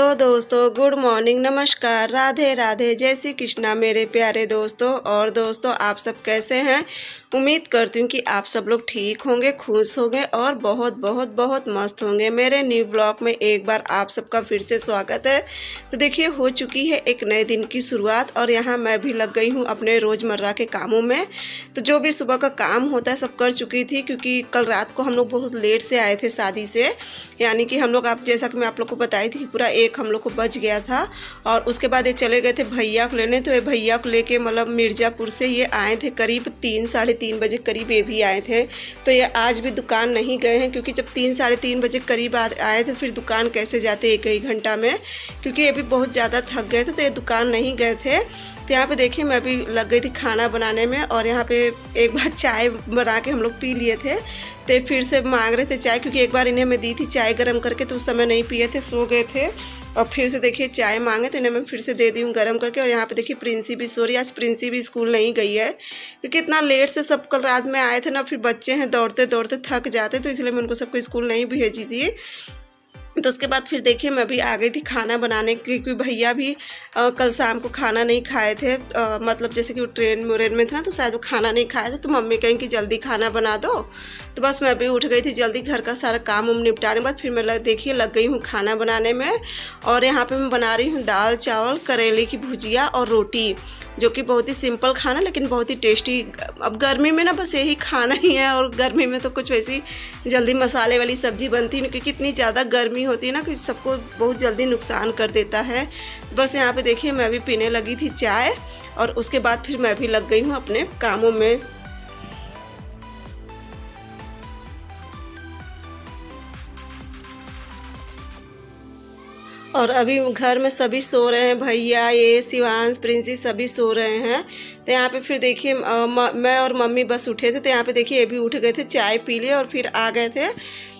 Hello दोस्तों, good morning, नमस्कार, राधे राधे, जय श्री कृष्णा मेरे प्यारे दोस्तों। और दोस्तों, आप सब कैसे हैं? उम्मीद करती हूँ कि आप सब लोग ठीक होंगे, खुश होंगे और बहुत बहुत बहुत मस्त होंगे। मेरे न्यू ब्लॉग में एक बार आप सबका फिर से स्वागत है। तो देखिए, हो चुकी है एक नए दिन की शुरुआत और यहाँ मैं भी लग गई हूँ अपने रोज़मर्रा के कामों में। तो जो भी सुबह का काम होता है सब कर चुकी थी, क्योंकि कल रात को हम लोग बहुत लेट से आए थे शादी से। यानी कि हम लोग, आप जैसा कि मैं आप लोग को बताई थी, पूरा एक हम लोग को बच गया था। और उसके बाद ये चले गए थे भैया को लेने। तो ये भैया को लेके मतलब मिर्ज़ापुर से ये आए थे करीब 3-3:30 बजे करीब ये भी आए थे। तो ये आज भी दुकान नहीं गए हैं, क्योंकि जब 3-3:30 बजे करीब आए थे फिर दुकान कैसे जाते एक ही घंटा में, क्योंकि ये भी बहुत ज़्यादा थक गए थे। तो ये दुकान नहीं गए थे। तो यहाँ पे देखिए, मैं भी लग गई थी खाना बनाने में। और यहाँ पे एक बार चाय बना के हम लोग पी लिए थे। तो फिर से मांग रहे थे चाय, क्योंकि एक बार इन्हें मैं दी थी चाय गर्म करके, तो उस समय नहीं पिए थे, सो गए थे। और फिर से देखिए चाय मांगे तो इन्हें मैं फिर से दे दी हूँ गर्म करके। और यहाँ पे देखिए प्रिंसी भी सो रही है। आज प्रिंसी भी स्कूल नहीं गई है, क्योंकि इतना लेट से सब कल रात में आए थे ना, फिर बच्चे हैं दौड़ते दौड़ते थक जाते, तो इसलिए मैं उनको सबको स्कूल नहीं भेजी थी। तो उसके बाद फिर देखिए मैं भी आ गई थी खाना बनाने, क्योंकि भैया भी कल शाम को खाना नहीं खाए थे। मतलब जैसे कि वो ट्रेन में थे ना, तो शायद वो खाना नहीं खाए थे। तो मम्मी कहें कि जल्दी खाना बना दो। तो बस मैं भी उठ गई थी जल्दी, घर का सारा काम निपटाने के बाद फिर मैं देखिए लग गई हूँ खाना बनाने में। और यहाँ पे मैं बना रही हूँ दाल चावल, करेले की भुजिया और रोटी, जो कि बहुत ही सिंपल खाना लेकिन बहुत ही टेस्टी। अब गर्मी में ना बस यही खाना ही है, और गर्मी में तो कुछ वैसी जल्दी मसाले वाली सब्ज़ी बनती नहीं, क्योंकि इतनी ज़्यादा गर्मी होती है ना कि सबको बहुत जल्दी नुकसान कर देता है। बस यहाँ पे देखिए मैं भी पीने लगी थी चाय, और उसके बाद फिर मैं भी लग गई हूँ अपने कामों में। और अभी घर में सभी सो रहे हैं, भैया, ये शिवांश, प्रिंसी सभी सो रहे हैं। तो यहाँ पे फिर देखिए मैं और मम्मी बस उठे थे। तो यहाँ पे देखिए ये भी उठ गए थे, चाय पी लिए और फिर आ गए थे।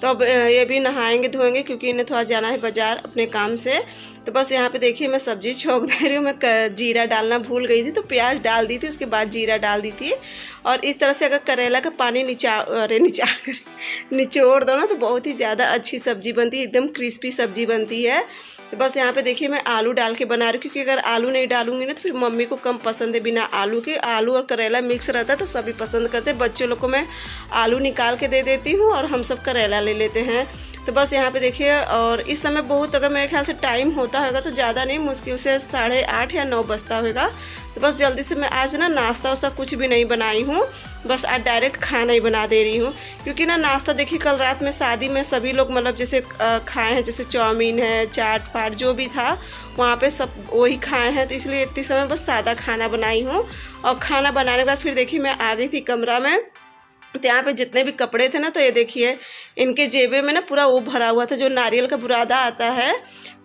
तो अब ये भी नहाएंगे धोएंगे, क्योंकि इन्हें थोड़ा जाना है बाज़ार अपने काम से। तो बस यहाँ पे देखिए मैं सब्ज़ी छोंक दे रही हूँ। मैं जीरा डालना भूल गई थी, तो प्याज डाल दी थी, उसके बाद जीरा डाल दी थी। और इस तरह से अगर करेला का पानी निचोड़ दो ना, तो बहुत ही ज़्यादा अच्छी सब्ज़ी बनती है, एकदम क्रिस्पी सब्ज़ी बनती है। तो बस यहाँ पे देखिए मैं आलू डाल के बना रही हूँ, क्योंकि अगर आलू नहीं डालूंगी ना तो फिर मम्मी को कम पसंद है बिना आलू के। आलू और करेला मिक्स रहता है तो सभी पसंद करते हैं। बच्चों लोग को मैं आलू निकाल के दे देती हूँ और हम सब करेला ले लेते हैं। तो बस यहाँ पे देखिए, और इस समय बहुत, अगर मेरे ख्याल से टाइम होता होगा तो ज़्यादा नहीं, मुश्किल से 8:30 या 9 बजता होगा। तो बस जल्दी से मैं आज ना नाश्ता वास्ता कुछ भी नहीं बनाई हूँ, बस आज डायरेक्ट खाना ही बना दे रही हूँ। क्योंकि ना नाश्ता देखिए कल रात में शादी में सभी लोग मतलब जैसे खाए हैं, जैसे चाउमीन है, चाट फाट जो भी था वहाँ पे सब वही खाए हैं। तो इसलिए इतनी समय बस सादा खाना बनाई हूँ। और खाना बनाने के बाद फिर देखिए मैं आ गई थी कमरा में। तो यहाँ पे जितने भी कपड़े थे ना, तो ये देखिए इनके जेबे में ना पूरा वो भरा हुआ था, जो नारियल का बुरादा आता है।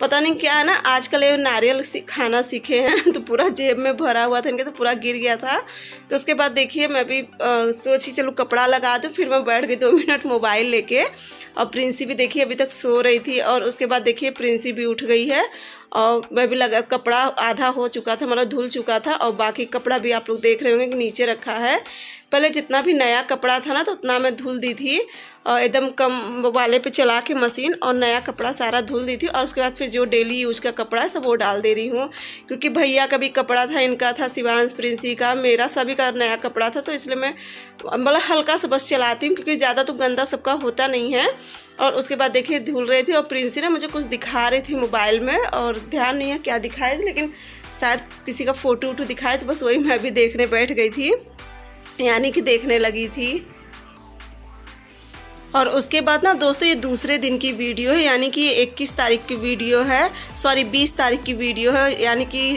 पता नहीं क्या है ना, आजकल ये नारियल खाना सीखे हैं तो पूरा जेब में भरा हुआ था इनके, तो पूरा गिर गया था। तो उसके बाद देखिए मैं भी सोची चलो कपड़ा लगा दूँ, फिर मैं बैठ गई 2 मिनट मोबाइल लेके। और प्रिंसी भी देखिए अभी तक सो रही थी। और उसके बाद देखिए प्रिंसी भी उठ गई है, और मैं भी लगा, कपड़ा आधा हो चुका था, मतलब धुल चुका था। और बाकी कपड़ा भी आप लोग देख रहे होंगे कि नीचे रखा है। पहले जितना भी नया कपड़ा था ना, तो उतना मैं धुल दी थी, और एकदम कम वाले पे चला के मशीन, और नया कपड़ा सारा धुल दी थी। और उसके बाद फिर जो डेली यूज का कपड़ा है सब वो डाल दे रही हूँ, क्योंकि भैया का भी कपड़ा था, इनका था, शिवांश, प्रिंसी का, मेरा सभी का नया कपड़ा था। तो इसलिए मैं मतलब हल्का सा बस चलाती हूँ, क्योंकि ज़्यादा तो गंदा सबका होता नहीं है। और उसके बाद देखिए धुल रही थी, और प्रिंसी ने मुझे कुछ दिखा रही थी मोबाइल में, और ध्यान नहीं है क्या दिखाए थे, लेकिन शायद किसी का फ़ोटो वोटो दिखाए, तो बस वही मैं भी देखने बैठ गई थी, यानी कि देखने लगी थी। और उसके बाद ना दोस्तों, ये दूसरे दिन की वीडियो है, यानी कि 21 तारीख की वीडियो है, सॉरी 20 तारीख की वीडियो है। यानी कि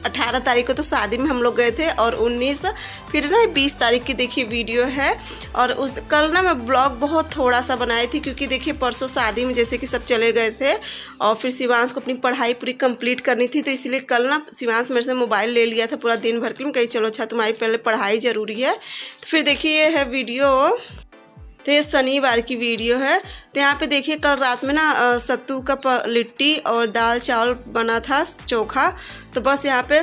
18 तारीख को तो शादी में हम लोग गए थे, और 19 फिर ना 20 तारीख की देखिए वीडियो है। और उस कल ना मैं ब्लॉग बहुत थोड़ा सा बनाई थी, क्योंकि देखिए परसों शादी में जैसे कि सब चले गए थे, और फिर शिवांश को अपनी पढ़ाई पूरी कंप्लीट करनी थी। तो इसलिए कल ना शिवांश मेरे से मोबाइल ले लिया था पूरा दिन भर के लिए, कही चलो अच्छा तुम्हारी पहले पढ़ाई ज़रूरी है। तो फिर देखिए ये है वीडियो, तो ये शनिवार की वीडियो है। तो यहाँ पे देखिए कल रात में ना सत्तू का लिट्टी और दाल चावल बना था, चोखा। तो बस यहाँ पे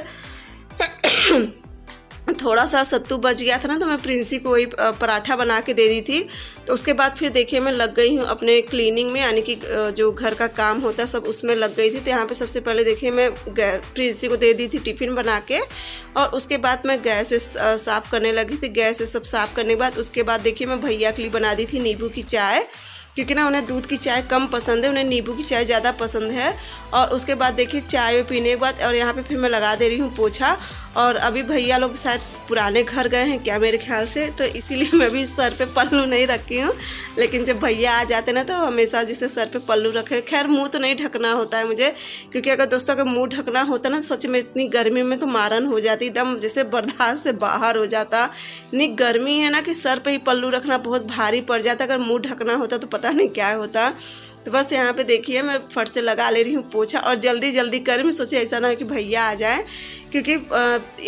थोड़ा सा सत्तू बच गया था ना, तो मैं प्रिंसी को वही पराठा बना के दे दी थी। तो उसके बाद फिर देखिए मैं लग गई हूँ अपने क्लीनिंग में, यानी कि जो घर का काम होता है सब उसमें लग गई थी। तो यहाँ पे सबसे पहले देखिए मैं प्रिंसी को दे दी थी टिफ़िन बना के, और उसके बाद मैं गैस साफ़ करने लगी थी। गैस सब साफ़ करने के बाद उसके बाद देखिए मैं भैया के लिए बना दी थी नींबू की चाय, क्योंकि ना उन्हें दूध की चाय कम पसंद है, उन्हें नींबू की चाय ज़्यादा पसंद है। और उसके बाद देखिए चाय पीने के बाद और यहाँ पे फिर मैं लगा दे रही हूँ पोछा। और अभी भैया लोग शायद पुराने घर गए हैं क्या मेरे ख्याल से, तो इसीलिए मैं भी सर पे पल्लू नहीं रखी हूँ। लेकिन जब भैया आ जाते ना तो हमेशा जैसे सर पे पल्लू रखे। खैर मुंह तो नहीं ढकना होता है मुझे, क्योंकि अगर दोस्तों अगर मुंह ढकना होता ना सच में इतनी गर्मी में तो मारन हो जाती, एकदम जैसे बर्दाश्त से बाहर हो जाता। इतनी गर्मी है ना कि सर पे ही पल्लू रखना बहुत भारी पड़ जाता। अगर मुंह ढकना होता तो पता नहीं क्या होता। तो बस यहाँ पे देखिए मैं फट से लगा ले रही हूँ पोछा, और जल्दी जल्दी कर मैं सोचे ऐसा ना हो कि भैया आ जाए, क्योंकि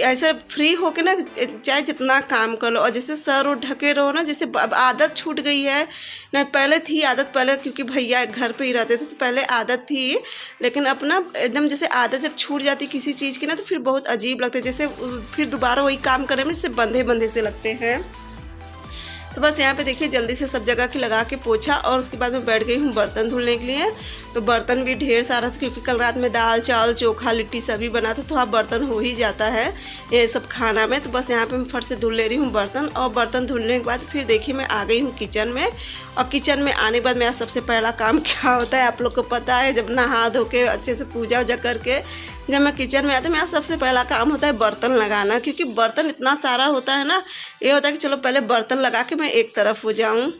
ऐसे फ्री होके ना चाहे जितना काम कर लो। और जैसे सर और ढके रहो ना, जैसे आदत छूट गई है ना, पहले थी आदत, पहले क्योंकि भैया घर पे ही रहते थे तो पहले आदत थी, लेकिन अपना एकदम जैसे आदत जब छूट जाती किसी चीज़ की ना तो फिर बहुत अजीब लगता है, जैसे फिर दोबारा वही काम करने में जैसे बंधे बंधे से लगते हैं। तो बस यहाँ पे देखिए जल्दी से सब जगह की लगा के पोछा, और उसके बाद मैं बैठ गई हूँ बर्तन धुलने के लिए। तो बर्तन भी ढेर सारा था, क्योंकि कल रात में दाल चावल चोखा लिट्टी सभी बना था, तो थोड़ा बर्तन हो ही जाता है ये सब खाना में। तो बस यहाँ पे मैं फट से धुल ले रही हूँ बर्तन, और बर्तन धुलने के बाद फिर देखिए मैं आ गई हूँ किचन में। और किचन में आने के बाद मेरा सबसे पहला काम क्या होता है आप लोग को पता है, जब नहा धो के अच्छे से पूजा वूजा करके जब मैं किचन में आती हूँ मेरा सबसे पहला काम होता है बर्तन लगाना। क्योंकि बर्तन इतना सारा होता है ना, ये होता है कि चलो पहले बर्तन लगा के मैं एक तरफ हो जाऊँ।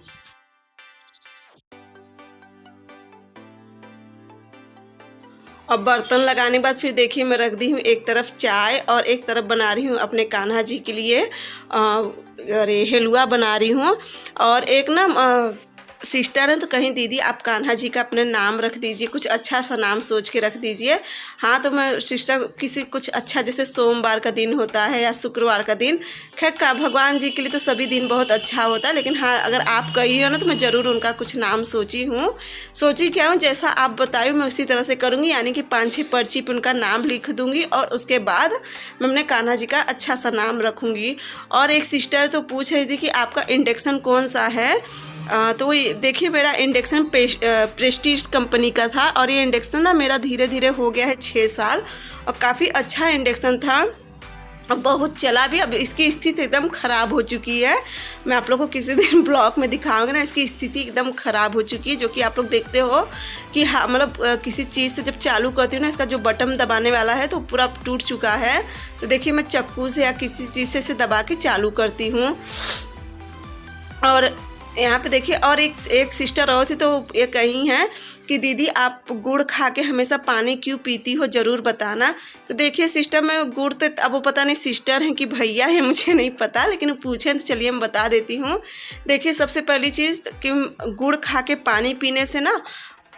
और बर्तन लगाने के बाद फिर देखिए मैं रख दी हूँ एक तरफ चाय, और एक तरफ बना रही हूँ अपने कान्हा जी के लिए अरे हलवा बना रही हूँ। और एक ना सिस्टर है तो कहीं दीदी आप कान्हा जी का अपने नाम रख दीजिए, कुछ अच्छा सा नाम सोच के रख दीजिए। हाँ तो मैं सिस्टर किसी कुछ अच्छा, जैसे सोमवार का दिन होता है या शुक्रवार का दिन, खैर का भगवान जी के लिए तो सभी दिन बहुत अच्छा होता है, लेकिन हाँ अगर आप कही हो ना तो मैं ज़रूर उनका कुछ नाम सोची क्या हूँ, जैसा आप बताइए मैं उसी तरह से करूँगी। यानी कि 5-6 पर्ची पर उनका नाम लिख दूँगी, और उसके बाद मैं अपने कान्हा जी का अच्छा सा नाम रखूँगी। और एक सिस्टर तो पूछ रही थी कि आपका इंडक्शन कौन सा है, तो देखिए मेरा इंडक्शन प्रेस्टीज कंपनी का था, और ये इंडक्शन ना मेरा धीरे धीरे हो गया है 6 साल, और काफ़ी अच्छा इंडक्शन था, अब बहुत चला भी। अब इसकी स्थिति एकदम ख़राब हो चुकी है, मैं आप लोगों को किसी दिन ब्लॉग में दिखाऊंगा ना। इसकी स्थिति एकदम ख़राब हो चुकी है, जो कि आप लोग देखते हो कि हाँ मतलब किसी चीज़ से जब चालू करती हूँ ना, इसका जो बटन दबाने वाला है तो पूरा टूट चुका है। तो देखिए मैं चक्कू से या किसी चीज़ से दबा के चालू करती हूँ। और यहाँ पे देखिए और एक सिस्टर और थी, तो ये कही हैं कि दीदी आप गुड़ खा के हमेशा पानी क्यों पीती हो, ज़रूर बताना। तो देखिए सिस्टर मैं गुड़ तो अब वो पता नहीं सिस्टर हैं कि भैया है मुझे नहीं पता, लेकिन पूछें तो चलिए मैं बता देती हूँ। देखिए सबसे पहली चीज़ कि गुड़ खा के पानी पीने से ना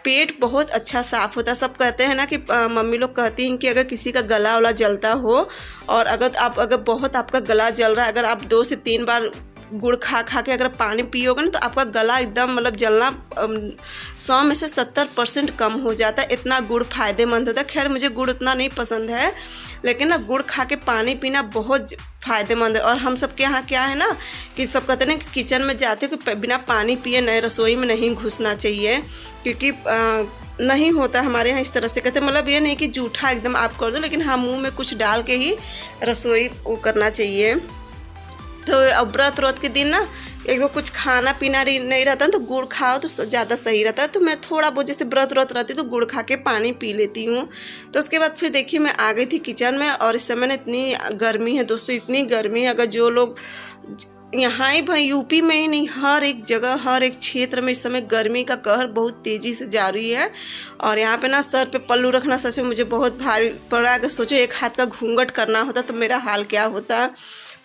पेट बहुत अच्छा साफ़ होता है। सब कहते हैं ना कि मम्मी लोग कहती हैं कि अगर किसी का गला वाला जलता हो, और अगर बहुत आपका गला जल रहा है, अगर आप 2 से 3 बार गुड़ खा के अगर पानी पियोगे ना तो आपका गला एकदम मतलब जलना 100 में से 70% कम हो जाता है। इतना गुड़ फ़ायदेमंद होता है। खैर मुझे गुड़ उतना नहीं पसंद है, लेकिन ना गुड़ खा के पानी पीना बहुत फ़ायदेमंद है। और हम सब के यहाँ क्या है ना कि सब कहते हैं कि किचन में जाते हो कि बिना पानी पिए नए रसोई में नहीं घुसना चाहिए, क्योंकि नहीं होता हमारे यहाँ इस तरह से कहते, मतलब ये नहीं कि जूठा एकदम आप कर दो, लेकिन हाँ मुँह में कुछ डाल के ही रसोई वो करना चाहिए। तो अब व्रत के दिन ना एक दो कुछ खाना पीना नहीं रहता तो गुड़ खाओ तो ज़्यादा सही रहता है। तो मैं थोड़ा बहुत जैसे व्रत रहती तो गुड़ खा के पानी पी लेती हूँ। तो उसके बाद फिर देखिए मैं आ गई थी किचन में, और इस समय ना इतनी गर्मी है दोस्तों, इतनी गर्मी है। अगर जो लोग यहाँ ही भाई यूपी में ही नहीं, हर एक जगह हर एक क्षेत्र में इस समय गर्मी का कहर बहुत तेज़ी से जारी है। और यहाँ पे ना सर पे पल्लू रखना सच में मुझे बहुत भारी पड़ा। अगर सोचो एक हाथ का घूंघट करना होता तो मेरा हाल क्या होता।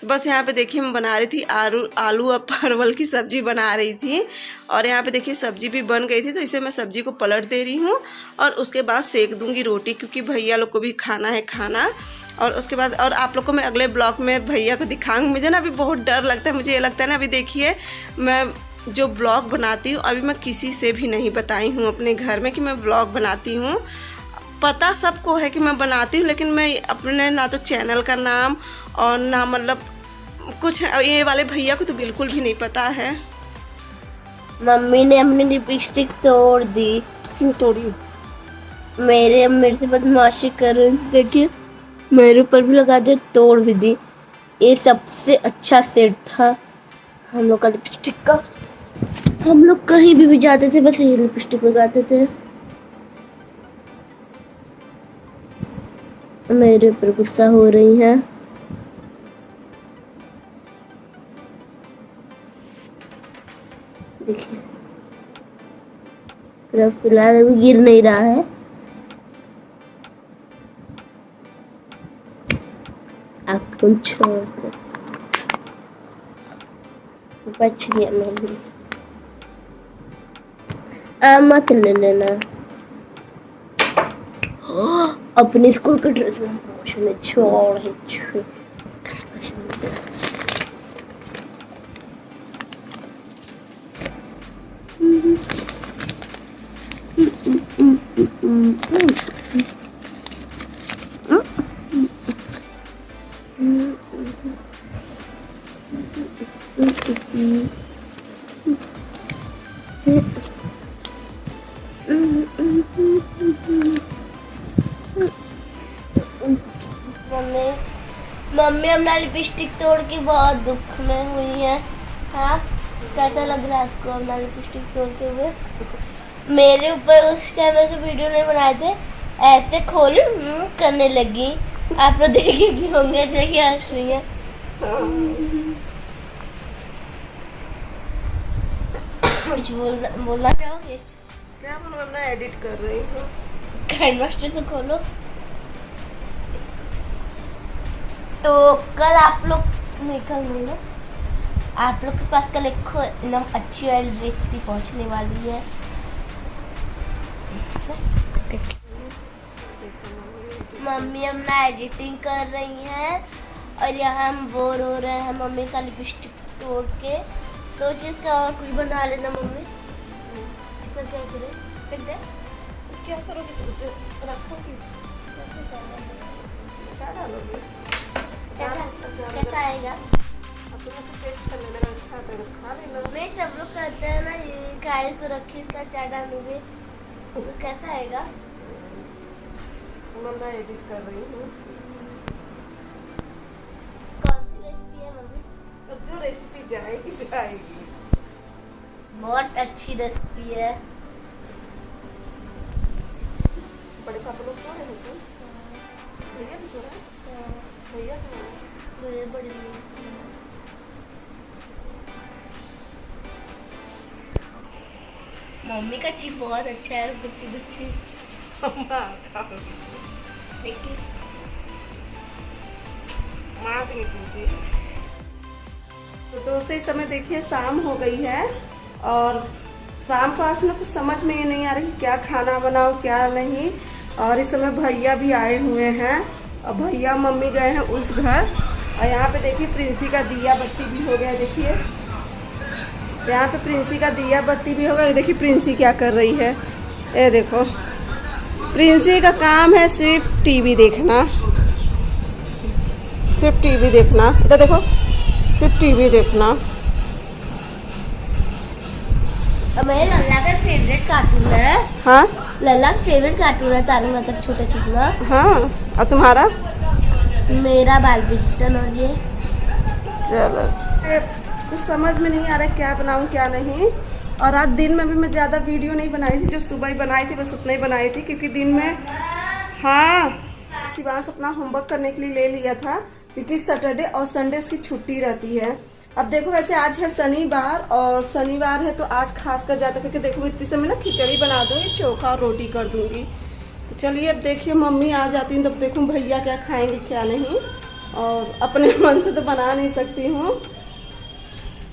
तो बस यहाँ पे देखिए मैं बना रही थी आलू और परवल की सब्ज़ी बना रही थी, और यहाँ पे देखिए सब्ज़ी भी बन गई थी। तो इसे मैं सब्ज़ी को पलट दे रही हूँ, और उसके बाद सेक दूँगी रोटी, क्योंकि भैया लोग को भी खाना है खाना। और उसके बाद और आप लोग को मैं अगले ब्लॉग में भैया को दिखाऊंगी। मुझे ना अभी बहुत डर लगता है, मुझे ये लगता है ना अभी देखिए मैं जो ब्लॉग बनाती हूँ अभी मैं किसी से भी नहीं बताई हूँ अपने घर में कि मैं ब्लॉग बनाती हूँ। पता सबको है कि मैं बनाती हूँ, लेकिन मैं अपने ना तो चैनल का नाम और ना मतलब कुछ ये वाले भैया को तो बिल्कुल भी नहीं पता है। मम्मी ने अपनी लिपस्टिक तोड़ दी। क्यों तोड़ी? मेरे से बदमाशी कर रही थी, देखिए मेरे ऊपर भी लगा दिया, तोड़ भी दी। ये सबसे अच्छा सेट था हम लोग का लिपस्टिक का। हम लोग कहीं भी जाते थे बस ये लिपस्टिक लगाते थे। मेरे ऊपर गुस्सा हो रही है। देखिए फिलहाल अभी गिर नहीं रहा है। आप कुछ छोड़ दो, बच गया मम्मी। मत ले लेना। अपने स्कूल के ड्रेस में छोड़ है। मम्मी अपना लिपस्टिक तोड़ के बहुत दुख में हुई है। हाँ, कैसा लग रहा है आपको अपना लिपस्टिक तोड़ते हुए? मेरे ऊपर उस टाइम ऐसे वीडियो नहीं बनाए थे, ऐसे खोल करने लगी। आप लोग देखेंगे होंगे, देखिए हंस रही है। कुछ बोलना चाहोगे? क्या बोलूं, मैं एडिट कर रही हूँ। काइंड मास्टर से खोलो। तो कल आप लोग निकल नहीं ना, आप लोग के पास कल एक एकदम अच्छी वाली रेसिपी पहुंचने वाली है। मम्मी अपना एडिटिंग कर रही हैं और यहाँ हम बोर हो रहे हैं मम्मी का लिपस्टिक तोड़ के। तो जिसका और कुछ बना लेना मम्मी। तो क्या करें, फेंक दे? क्या करोगे तुम उसे? रखोगी? डालोगी? कैसा आएगा? अब तुम उसे टेस्ट कर लेना, अच्छा आता है खा लेना। नहीं, सब लोग कहते हैं ना ये खाए तो रखी इसका चाय डालोगे तो कैसा आएगा? मैं एडिट कर रही हूँ। कौन सी रेसिपी है मम्मी? अब जो रेसिपी जाएगी जाएगी। बहुत अच्छी रेसिपी है। बड़े पापा लोग सो रहे हैं तो भैया भी सो रहे हैं। भैया मुझे बड़ी मम्मी का चीज बहुत अच्छा है। गुच्ची गुच्ची देखिए तो दोस्तों इस समय देखिए शाम हो गई है और शाम को आज ना कुछ समझ में ही नहीं आ रही क्या खाना बनाओ क्या नहीं। और इस समय भैया भी आए हुए हैं और भैया मम्मी गए हैं उस घर। और यहाँ पे देखिए प्रिंसी का दिया बत्ती भी हो गया। देखिए यहाँ पे प्रिंसी का दिया बत्ती भी हो गया। देखिए प्रिंसी क्या कर रही है, ये देखो प्रिंसी का काम है सिर्फ टीवी देखना, सिर्फ टीवी देखना। इधर देखो, सिर्फ टीवी देखना। मेरे लल्ला का फेवरेट कार्टून है। हाँ, लल्ला का फेवरेट कार्टून है तारक मेहता छोटा चश्मा। हाँ, और तुम्हारा? मेरा बैडमिंटन। और ये चलो कुछ समझ में नहीं आ रहा क्या बनाऊं क्या नहीं। और आज दिन में भी मैं ज़्यादा वीडियो नहीं बनाई थी, जो सुबह ही बनाई थी बस उतना ही बनाई थी क्योंकि दिन में हाँ शिवांश अपना होमवर्क करने के लिए ले लिया था क्योंकि सैटरडे और संडे उसकी छुट्टी रहती है। अब देखो वैसे आज है शनिवार और शनिवार है तो आज खास कर जाता क्योंकि देखो इतने समय ना खिचड़ी बना दूंगी, चोखा और रोटी कर दूंगी। तो चलिए अब देखिए मम्मी आ जाती हैं तब देखूँ भैया क्या खाएंगे क्या नहीं। और अपने मन से तो बना नहीं सकती हूँ।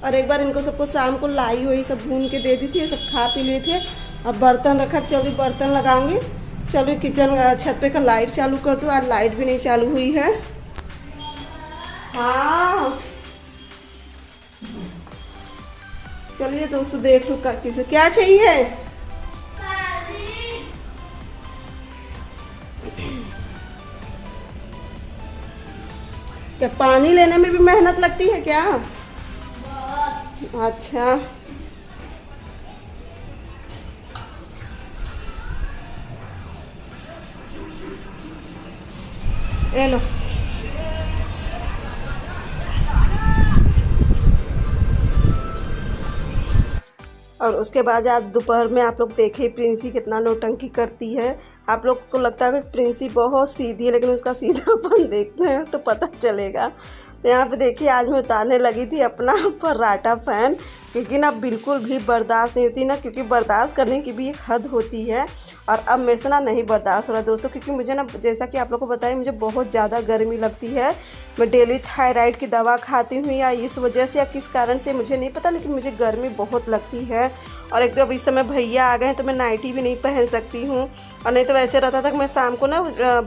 और एक बार इनको सबको शाम को लाई हुई सब भून के दे दी थी, सब खा पी लिए थे। अब बर्तन रखा, चलो बर्तन लगाऊंगी। चलो किचन छत पे का लाइट चालू कर दूँ, आज लाइट भी नहीं चालू हुई है। हाँ चलिए दोस्तों देख लो किसे क्या चाहिए। क्या पानी लेने में भी मेहनत लगती है क्या? अच्छा, ये लो। और उसके बाद आज दोपहर में आप लोग देखे प्रिंसी कितना नौटंकी करती है। आप लोग को लगता है कि प्रिंसी बहुत सीधी है, लेकिन उसका सीधापन देखते हैं तो पता चलेगा। तो यहाँ पे देखिए आज मैं उतारने लगी थी अपना फर्राटा फ़ैन, क्योंकि ना बिल्कुल भी बर्दाश्त नहीं होती ना, क्योंकि बर्दाश्त करने की भी एक हद होती है। और अब मेरे से ना नहीं बर्दाश्त हो रहा है दोस्तों, क्योंकि मुझे ना जैसा कि आप लोग को बताया मुझे बहुत ज़्यादा गर्मी लगती है। मैं डेली थायराइड की दवा खाती हूँ, या इस वजह से या किस कारण से मुझे नहीं पता, लेकिन मुझे गर्मी बहुत लगती है। और एक तो अब इस समय भैया आ गए हैं तो मैं नाइटी भी नहीं पहन सकती हूँ, और नहीं तो वैसे रहता था कि मैं शाम को ना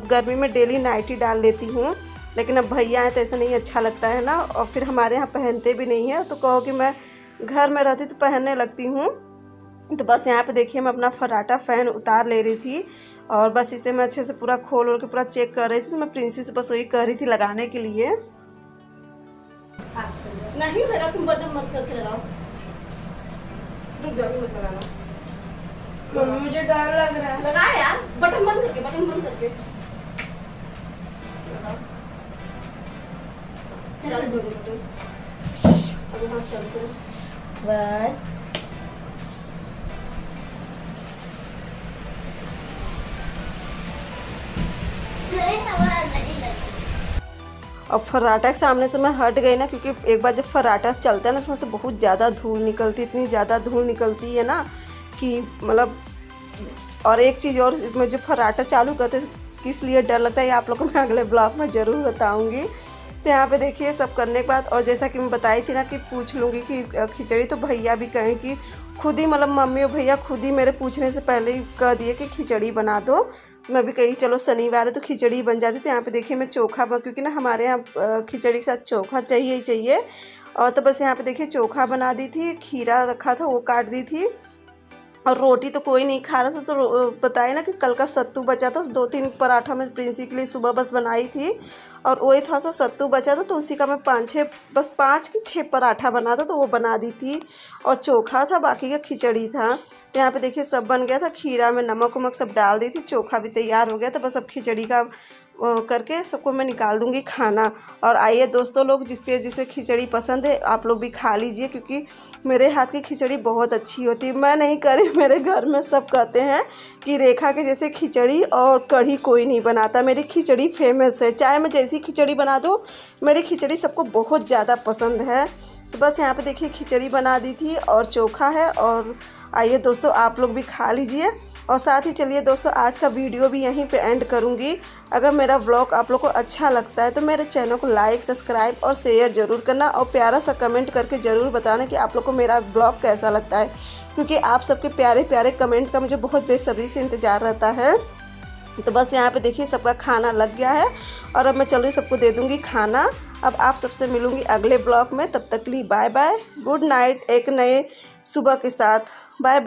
गर्मी में डेली नाइटी डाल लेती हूँ, लेकिन अब भैया आए तो ऐसा नहीं अच्छा लगता है ना। और फिर हमारे यहाँ पहनते भी नहीं है, तो कहो कि मैं घर में रहती तो पहनने लगती हूँ। तो बस यहाँ पे देखिए मैं अपना फर्राटा फ़ैन उतार ले रही थी, और बस इसे मैं अच्छे से पूरा खोल के पूरा चेक कर रही थी। तो मैं प्रिंसी से बस वही कह रही थी लगाने के लिए। नहीं लगा, तुम बटन मत करके लगाओ, रुक जाओ, मत लगाना। मुझे डर लग रहा है। लगा यार, बटन बंद करके, बटन बंद करके लगाओ। चल दो बटन, अब हाथ चलते हैं। वन, अब फर्राटा के सामने से मैं हट गई ना, क्योंकि एक बार जब फर्राटा चलता है ना उसमें से बहुत ज़्यादा धूल निकलती है, इतनी ज़्यादा धूल निकलती है ना कि मतलब। और एक चीज़ और, मैं जब फर्राटा चालू करते किस लिए डर लगता है ये आप लोगों को मैं अगले ब्लॉग में ज़रूर बताऊँगी। तो यहाँ पे देखिए सब करने के बाद, और जैसा कि मैं बताई थी ना कि पूछ लूँगी कि खिचड़ी, तो भैया भी कहें कि खुद ही मतलब मम्मी और भैया खुद ही मेरे पूछने से पहले ही कह दिए कि खिचड़ी बना दो। मैं भी कही चलो शनिवार है तो खिचड़ी बन जाती। तो यहाँ पे देखिए मैं चोखा क्योंकि ना हमारे यहाँ खिचड़ी के साथ चोखा चाहिए ही चाहिए। और तो बस यहाँ पे देखिए चोखा बना दी थी, खीरा रखा था वो काट दी थी, और रोटी तो कोई नहीं खा रहा था। तो बताए ना कि कल का सत्तू बचा था, 2-3 पराठा मैं प्रिंसी के लिए सुबह बस बनाई थी, और वही थोड़ा सा सत्तू बचा था, तो उसी का मैं 5 की 6 पराठा बना था, तो वो बना दी थी। और चोखा था, बाकी का खिचड़ी था। तो यहाँ पे देखिए सब बन गया था, खीरा में नमक वमक सब डाल दी थी, चोखा भी तैयार हो गया था। बस अब खिचड़ी का करके सबको मैं निकाल दूंगी खाना। और आइए दोस्तों, लोग जिसे खिचड़ी पसंद है आप लोग भी खा लीजिए, क्योंकि मेरे हाथ की खिचड़ी बहुत अच्छी होती है। मैं नहीं करी, मेरे घर में सब कहते हैं कि रेखा के जैसे खिचड़ी और कढ़ी कोई नहीं बनाता। मेरी खिचड़ी फेमस है, चाहे मैं जैसी खिचड़ी बना दूँ, मेरी खिचड़ी सबको बहुत ज़्यादा पसंद है। तो बस यहाँ पे देखिए खिचड़ी बना दी थी और चोखा है। और आइए दोस्तों आप लोग भी खा लीजिए। और साथ ही चलिए दोस्तों आज का वीडियो भी यहीं पे एंड करूँगी। अगर मेरा व्लॉग आप लोग को अच्छा लगता है तो मेरे चैनल को लाइक, सब्सक्राइब और शेयर ज़रूर करना, और प्यारा सा कमेंट करके ज़रूर बताना कि आप लोग को मेरा व्लॉग कैसा लगता है, क्योंकि आप सबके प्यारे प्यारे कमेंट का मुझे बहुत बेसब्री से इंतज़ार रहता है। तो बस यहाँ पे देखिए सबका खाना लग गया है, और अब मैं चल रही सबको दे दूँगी खाना। अब आप सबसे मिलूँगी अगले ब्लॉग में, तब तक के लिए बाय बाय, गुड नाइट, एक नए सुबह के साथ, बाय।